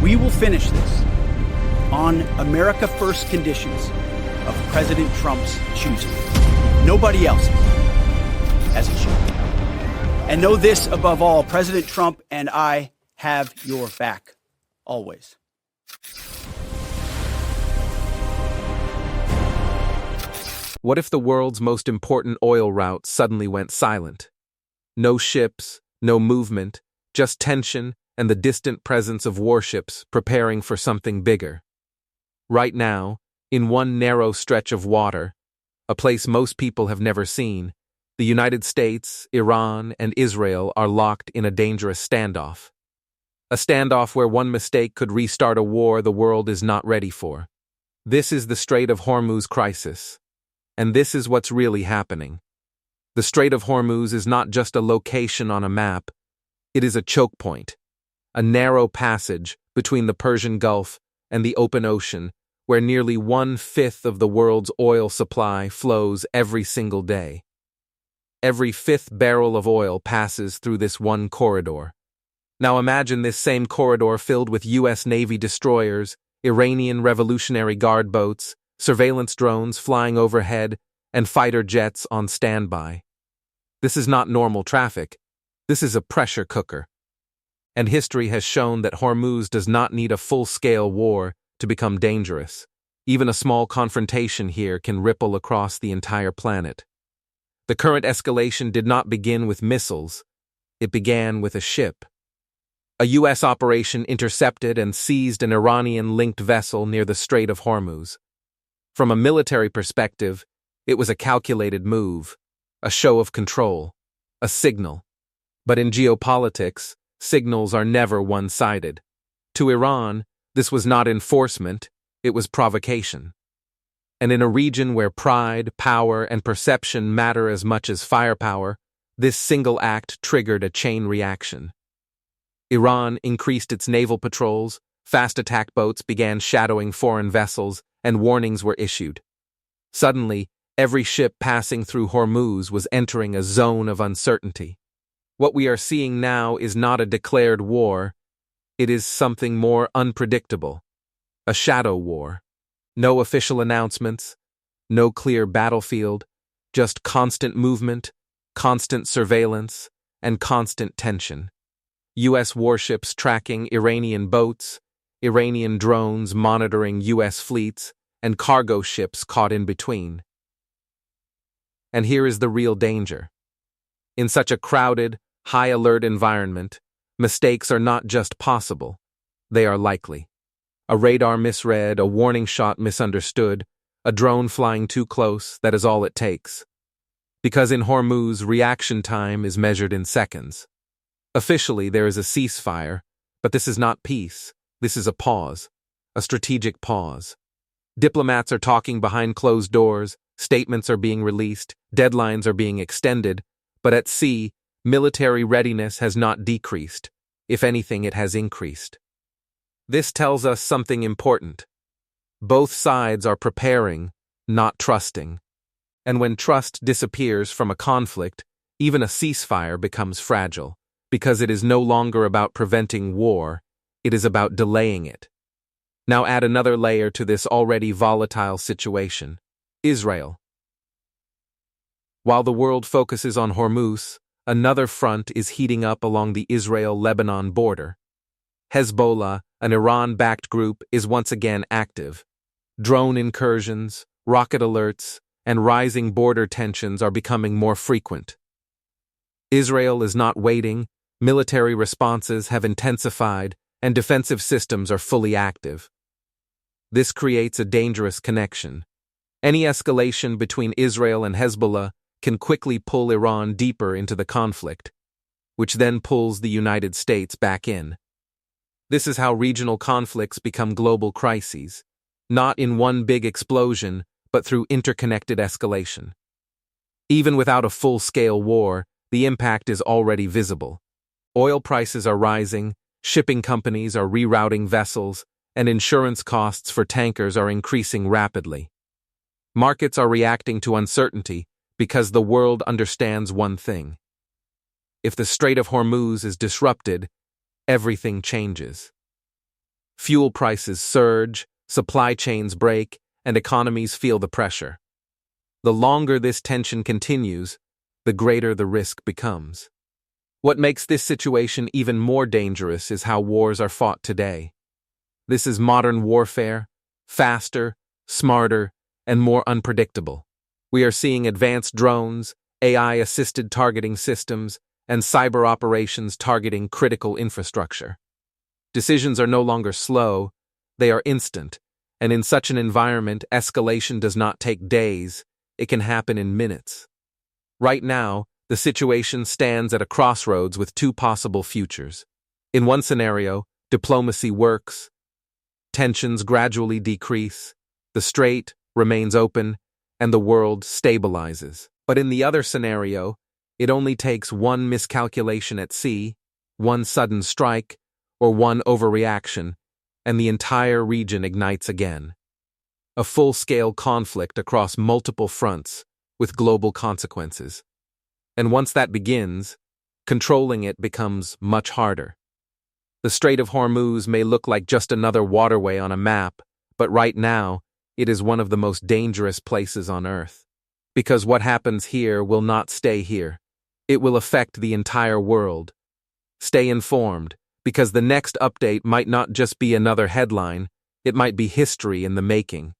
We will finish this on America First conditions of President Trump's choosing. Nobody else's, as it should be. And know this above all, President Trump and I have your back, always. What if the world's most important oil route suddenly went silent? No ships, no movement, just tension and the distant presence of warships preparing for something bigger. Right now, in one narrow stretch of water, a place most people have never seen, the United States, Iran, and Israel are locked in a dangerous standoff. A standoff where one mistake could restart a war the world is not ready for. This is the Strait of Hormuz crisis. And this is what's really happening. The Strait of Hormuz is not just a location on a map. It is a choke point, a narrow passage between the Persian Gulf and the open ocean, where nearly 1/5 of the world's oil supply flows every single day. Every fifth barrel of oil passes through this one corridor. Now imagine this same corridor filled with U.S. Navy destroyers, Iranian Revolutionary Guard boats, surveillance drones flying overhead, and fighter jets on standby. This is not normal traffic. This is a pressure cooker. And history has shown that Hormuz does not need a full-scale war to become dangerous. Even a small confrontation here can ripple across the entire planet. The current escalation did not begin with missiles. It began with a ship. A U.S. operation intercepted and seized an Iranian-linked vessel near the Strait of Hormuz. From a military perspective, it was a calculated move, a show of control, a signal. But in geopolitics, signals are never one-sided. To Iran, this was not enforcement, it was provocation. And in a region where pride, power, and perception matter as much as firepower, this single act triggered a chain reaction. Iran increased its naval patrols, fast attack boats began shadowing foreign vessels, and warnings were issued. Suddenly, every ship passing through Hormuz was entering a zone of uncertainty. What we are seeing now is not a declared war, it is something more unpredictable. A shadow war. No official announcements, no clear battlefield, just constant movement, constant surveillance, and constant tension. U.S. warships tracking Iranian boats, Iranian drones monitoring U.S. fleets, and cargo ships caught in between. And here is the real danger. In such a crowded, high-alert environment, mistakes are not just possible, they are likely. A radar misread, a warning shot misunderstood, a drone flying too close, that is all it takes. Because in Hormuz, reaction time is measured in seconds. Officially, there is a ceasefire, but this is not peace. This is a pause, a strategic pause. Diplomats are talking behind closed doors, statements are being released, deadlines are being extended, but at sea, military readiness has not decreased. If anything, it has increased. This tells us something important. Both sides are preparing, not trusting. And when trust disappears from a conflict, even a ceasefire becomes fragile, because it is no longer about preventing war, it is about delaying it. Now add another layer to this already volatile situation: Israel. While the world focuses on Hormuz, another front is heating up along the Israel-Lebanon border. Hezbollah, an Iran-backed group, is once again active. Drone incursions, rocket alerts, and rising border tensions are becoming more frequent. Israel is not waiting, military responses have intensified, and defensive systems are fully active. This creates a dangerous connection. Any escalation between Israel and Hezbollah can quickly pull Iran deeper into the conflict, which then pulls the United States back in. This is how regional conflicts become global crises, not in one big explosion, but through interconnected escalation. Even without a full-scale war, the impact is already visible. Oil prices are rising, shipping companies are rerouting vessels, and insurance costs for tankers are increasing rapidly. Markets are reacting to uncertainty because the world understands one thing. If the Strait of Hormuz is disrupted, everything changes. Fuel prices surge, supply chains break, and economies feel the pressure. The longer this tension continues, the greater the risk becomes. What makes this situation even more dangerous is how wars are fought today. This is modern warfare, faster, smarter, and more unpredictable. We are seeing advanced drones, AI-assisted targeting systems, and cyber operations targeting critical infrastructure. Decisions are no longer slow, they are instant, and in such an environment, escalation does not take days, it can happen in minutes. Right now, the situation stands at a crossroads with two possible futures. In one scenario, diplomacy works, tensions gradually decrease, the strait remains open, and the world stabilizes. But in the other scenario, it only takes one miscalculation at sea, one sudden strike, or one overreaction, and the entire region ignites again. A full-scale conflict across multiple fronts, with global consequences. And once that begins, controlling it becomes much harder. The Strait of Hormuz may look like just another waterway on a map, but right now, it is one of the most dangerous places on Earth. Because what happens here will not stay here. It will affect the entire world. Stay informed, because the next update might not just be another headline, it might be history in the making.